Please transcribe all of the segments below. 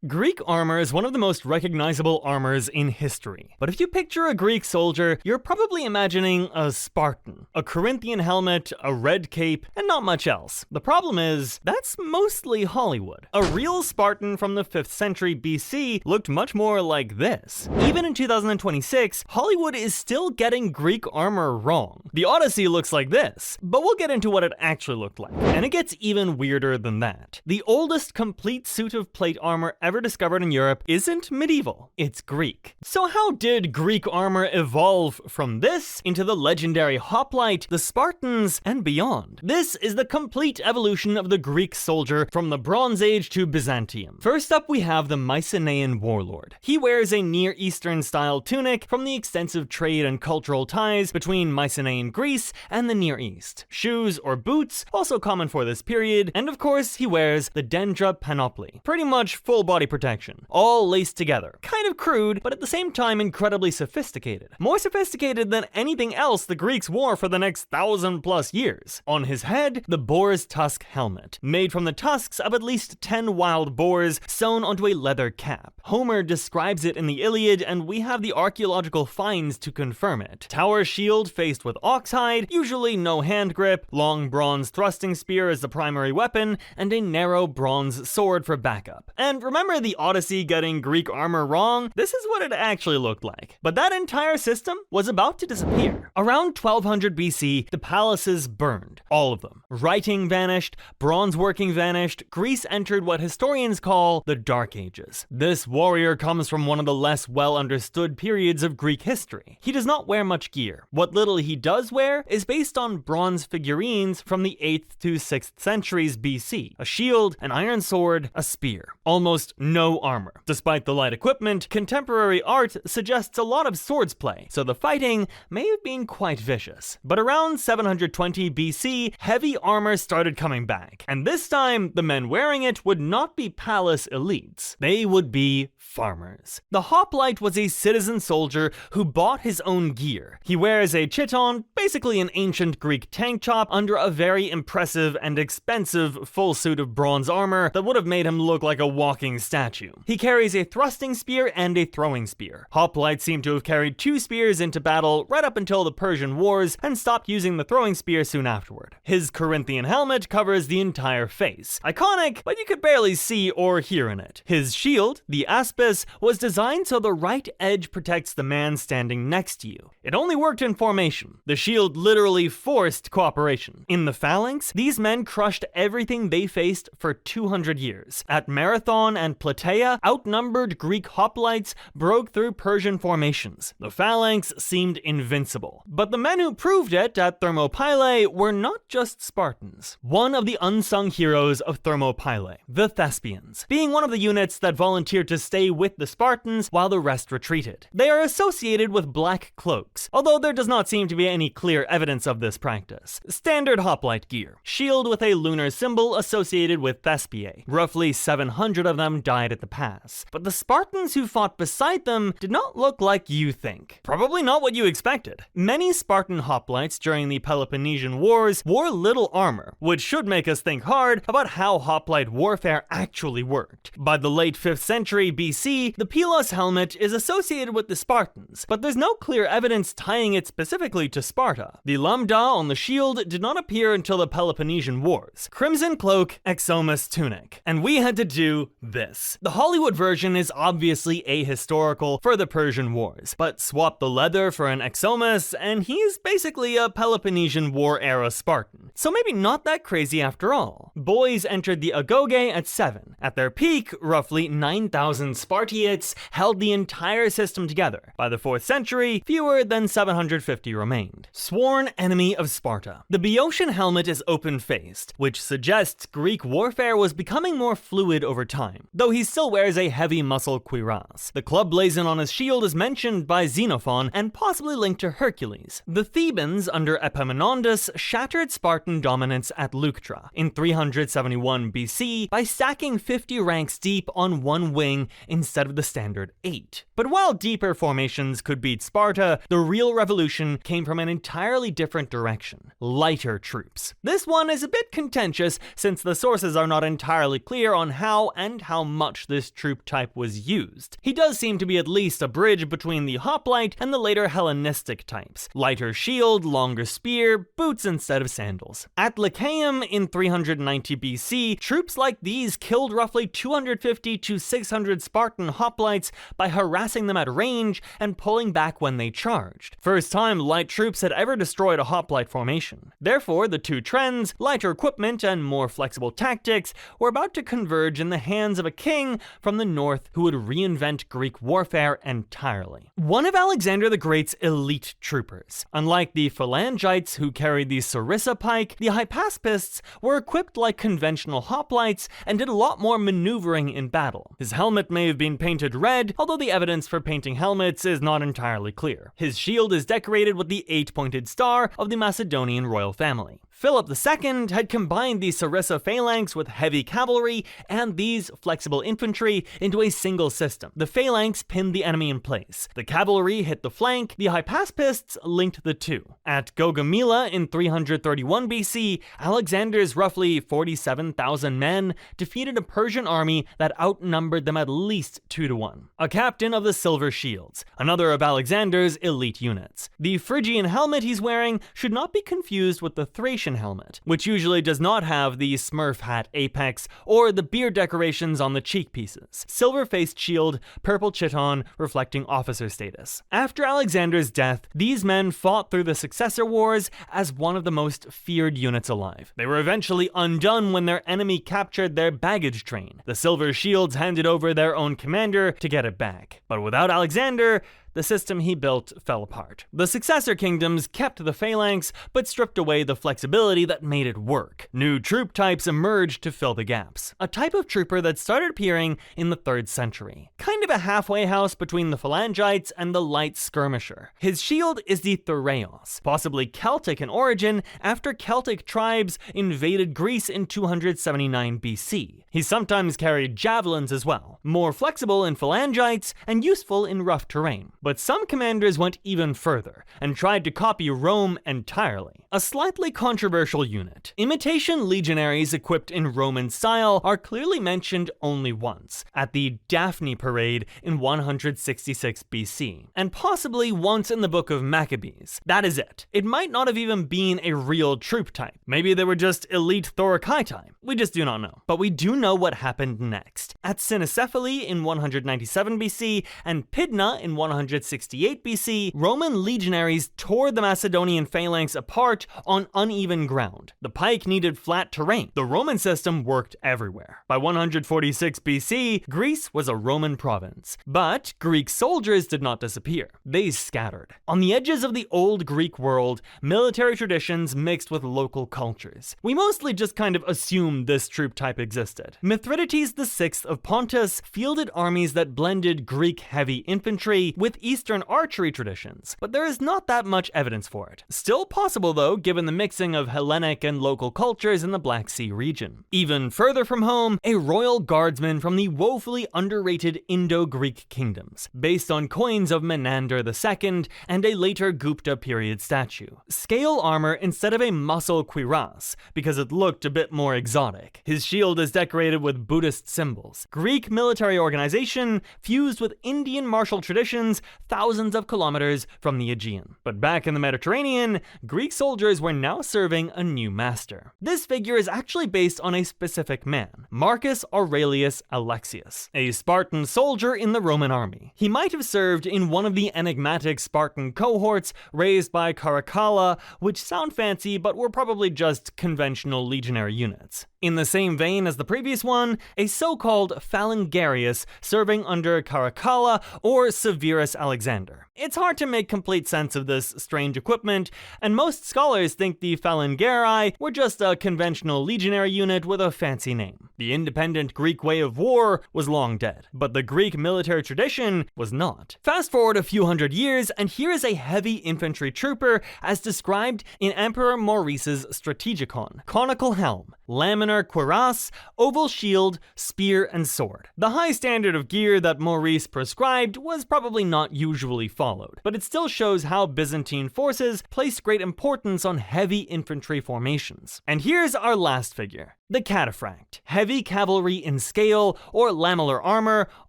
Greek armor is one of the most recognizable armors in history. But if you picture a Greek soldier, you're probably imagining a Spartan, a Corinthian helmet, a red cape, and not much else. The problem is, that's mostly Hollywood. A real Spartan from the 5th century BC looked much more like this. Even in 2026, Hollywood is still getting Greek armor wrong. The Odyssey looks like this, but we'll get into what it actually looked like. And it gets even weirder than that. The oldest complete suit of plate armor ever discovered in Europe isn't medieval, it's Greek. So how did Greek armor evolve from this into the legendary hoplite, the Spartans, and beyond? This is the complete evolution of the Greek soldier from the Bronze Age to Byzantium. First up, we have the Mycenaean warlord. He wears a Near Eastern style tunic from the extensive trade and cultural ties between Mycenaean Greece and the Near East. Shoes or boots, also common for this period, and of course he wears the dendra panoply, pretty much full body protection, all laced together. Kind of crude, but at the same time incredibly sophisticated. More sophisticated than anything else the Greeks wore for the next 1,000+ years. On his head, the boar's tusk helmet, made from the tusks of at least 10 wild boars sewn onto a leather cap. Homer describes it in the Iliad, and we have the archaeological finds to confirm it. Tower shield faced with oxhide, usually no hand grip, long bronze thrusting spear as the primary weapon, and a narrow bronze sword for backup. And remember the Odyssey getting Greek armor wrong? This is what it actually looked like. But that entire system was about to disappear. Around 1200 BC, the palaces burned. All of them. Writing vanished, bronze working vanished, Greece entered what historians call the Dark Ages. This warrior comes from one of the less well understood periods of Greek history. He does not wear much gear. What little he does wear is based on bronze figurines from the 8th to 6th centuries BC. A shield, an iron sword, a spear. Almost no armor. Despite the light equipment, contemporary art suggests a lot of swords play, so the fighting may have been quite vicious. But around 720 BC, heavy armor started coming back, and this time the men wearing it would not be palace elites. They would be farmers. The hoplite was a citizen soldier who bought his own gear. He wears a chiton, basically an ancient Greek tank top, under a very impressive and expensive full suit of bronze armor that would have made him look like a walking statue. He carries a thrusting spear and a throwing spear. Hoplites seem to have carried 2 spears into battle right up until the Persian Wars and stopped using the throwing spear soon afterward. His Corinthian helmet covers the entire face. Iconic, but you could barely see or hear in it. His shield, the aspis, was designed so the right edge protects the man standing next to you. It only worked in formation. The shield literally forced cooperation. In the phalanx, these men crushed everything they faced for 200 years. At Marathon and Plataea, outnumbered Greek hoplites broke through Persian formations. The phalanx seemed invincible. But the men who proved it at Thermopylae were not just Spartans. One of the unsung heroes of Thermopylae, the Thespians, being one of the units that volunteered to stay with the Spartans while the rest retreated. They are associated with black cloaks, although there does not seem to be any clear evidence of this practice. Standard hoplite gear. Shield with a lunar symbol associated with Thespiae. Roughly 700 of them died at the pass. But the Spartans who fought beside them did not look like you think. Probably not what you expected. Many Spartan hoplites during the Peloponnesian Wars wore little armor, which should make us think hard about how hoplite warfare actually worked. By the late 5th century BC, the pilos helmet is associated with the Spartans, but there's no clear evidence tying it specifically to Sparta. The lambda on the shield did not appear until the Peloponnesian Wars. Crimson cloak, exomus tunic. And we had to do this. The Hollywood version is obviously ahistorical for the Persian Wars, but swap the leather for an exomus and he's basically a Peloponnesian War era Spartan. So maybe not that crazy after all. Boys entered the agoge at 7. At their peak, roughly 9,000 Spartiates held the entire system together. By the 4th century, fewer than 750 remained. Sworn enemy of Sparta. The Boeotian helmet is open-faced, which suggests Greek warfare was becoming more fluid over time, though he still wears a heavy muscle cuirass. The club blazon on his shield is mentioned by Xenophon and possibly linked to Hercules. The Thebans under Epaminondas shattered Spartan dominance at Leuctra in 371 BC by stacking 50 ranks deep on one wing instead of the standard 8. But while deeper formations could beat Sparta, the real revolution came from an entirely different direction: lighter troops. This one is a bit contentious since the sources are not entirely clear on how and how much this troop type was used. He does seem to be at least a bridge between the hoplite and the later Hellenistic types. Lighter shield, longer spear, boots instead of sandals. At Lycaeum in 390 BC, troops like these killed roughly 250 to 600 Spartan hoplites by harassing them at range and pulling back when they charged. First time light troops had ever destroyed a hoplite formation. Therefore, the two trends, lighter equipment and more flexible tactics, were about to converge in the hands of a king from the north who would reinvent Greek warfare entirely. One of Alexander the Great's elite troopers. Unlike the phalangites who carried the sarissa pike, the hypaspists were equipped like conventional hoplites and did a lot more maneuvering in battle. His helmet may have been painted red, although the evidence for painting helmets is not entirely clear. His shield is decorated with the 8-pointed star of the Macedonian royal family. Philip II had combined the sarissa phalanx with heavy cavalry and these flexible infantry into a single system. The phalanx pinned the enemy in place. The cavalry hit the flank, the hypaspists linked the two. At Gaugamela in 331 BC, Alexander's roughly 47,000 men defeated a Persian army that outnumbered them at least 2-1. A captain of the Silver Shields, another of Alexander's elite units. The Phrygian helmet he's wearing should not be confused with the Thracian helmet, which usually does not have the Smurf hat apex or the beard decorations on the cheek pieces. Silver-faced shield, purple chiton, reflecting officer status. After Alexander's death, these men fought through the Successor Wars as one of the most feared units alive. They were eventually undone when their enemy captured their baggage train. The Silver Shields handed over their own commander to get it back. But without Alexander, the system he built fell apart. The successor kingdoms kept the phalanx, but stripped away the flexibility that made it work. New troop types emerged to fill the gaps. A type of trooper that started appearing in the 3rd century. Kind of a halfway house between the phalangites and the light skirmisher. His shield is the Thureos, possibly Celtic in origin after Celtic tribes invaded Greece in 279 BC. He sometimes carried javelins as well, more flexible in phalangites and useful in rough terrain. But some commanders went even further and tried to copy Rome entirely. A slightly controversial unit. Imitation legionaries equipped in Roman style are clearly mentioned only once, at the Daphne parade in 166 BC, and possibly once in the Book of Maccabees. That is it. It might not have even been a real troop type. Maybe they were just elite Thorakitai. We just do not know. But we do know what happened next. At Cynocephaly in 197 BC and Pydna in 168 BC, Roman legionaries tore the Macedonian phalanx apart on uneven ground. The pike needed flat terrain. The Roman system worked everywhere. By 146 BC, Greece was a Roman province. But Greek soldiers did not disappear. They scattered. On the edges of the old Greek world, military traditions mixed with local cultures. We mostly just kind of assumed this troop type existed. Mithridates VI of Pontus fielded armies that blended Greek heavy infantry with Eastern archery traditions, but there is not that much evidence for it. Still possible though, given the mixing of Hellenic and local cultures in the Black Sea region. Even further from home, a royal guardsman from the woefully underrated Indo-Greek kingdoms, based on coins of Menander II and a later Gupta period statue. Scale armor instead of a muscle cuirass, because it looked a bit more exotic. His shield is decorated with Buddhist symbols. Greek military organization fused with Indian martial traditions thousands of kilometers from the Aegean. But back in the Mediterranean, Greek soldiers were now serving a new master. This figure is actually based on a specific man, Marcus Aurelius Alexius, a Spartan soldier in the Roman army. He might have served in one of the enigmatic Spartan cohorts raised by Caracalla, which sound fancy but were probably just conventional legionary units. In the same vein as the previous one, a so-called Phalangarius serving under Caracalla or Severus Alexander. It's hard to make complete sense of this strange equipment, and most scholars think the Phalangarii were just a conventional legionary unit with a fancy name. The independent Greek way of war was long dead, but the Greek military tradition was not. Fast forward a few hundred years, and here is a heavy infantry trooper as described in Emperor Maurice's Strategicon. Conical helm, laminar banner, cuirass, oval shield, spear, and sword. The high standard of gear that Maurice prescribed was probably not usually followed, but it still shows how Byzantine forces placed great importance on heavy infantry formations. And here's our last figure, the cataphract. Heavy cavalry in scale or lamellar armor,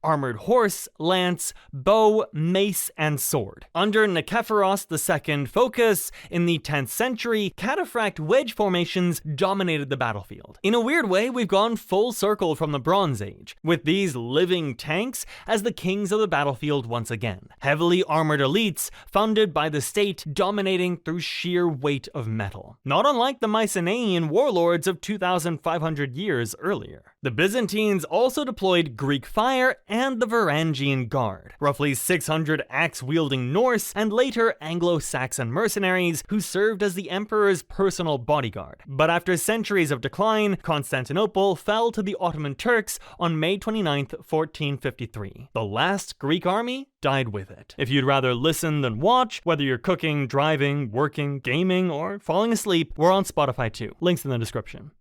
armored horse, lance, bow, mace, and sword. Under Nikephoros II Phocas in the 10th century, cataphract wedge formations dominated the battlefield. In a weird way, we've gone full circle from the Bronze Age, with these living tanks as the kings of the battlefield once again. Heavily armored elites, funded by the state, dominating through sheer weight of metal. Not unlike the Mycenaean warlords of 2,500 years earlier. The Byzantines also deployed Greek fire and the Varangian Guard, roughly 600 axe-wielding Norse and later Anglo-Saxon mercenaries who served as the emperor's personal bodyguard. But after centuries of decline, Constantinople fell to the Ottoman Turks on May 29, 1453. The last Greek army died with it. If you'd rather listen than watch, whether you're cooking, driving, working, gaming, or falling asleep, we're on Spotify too. Links in the description.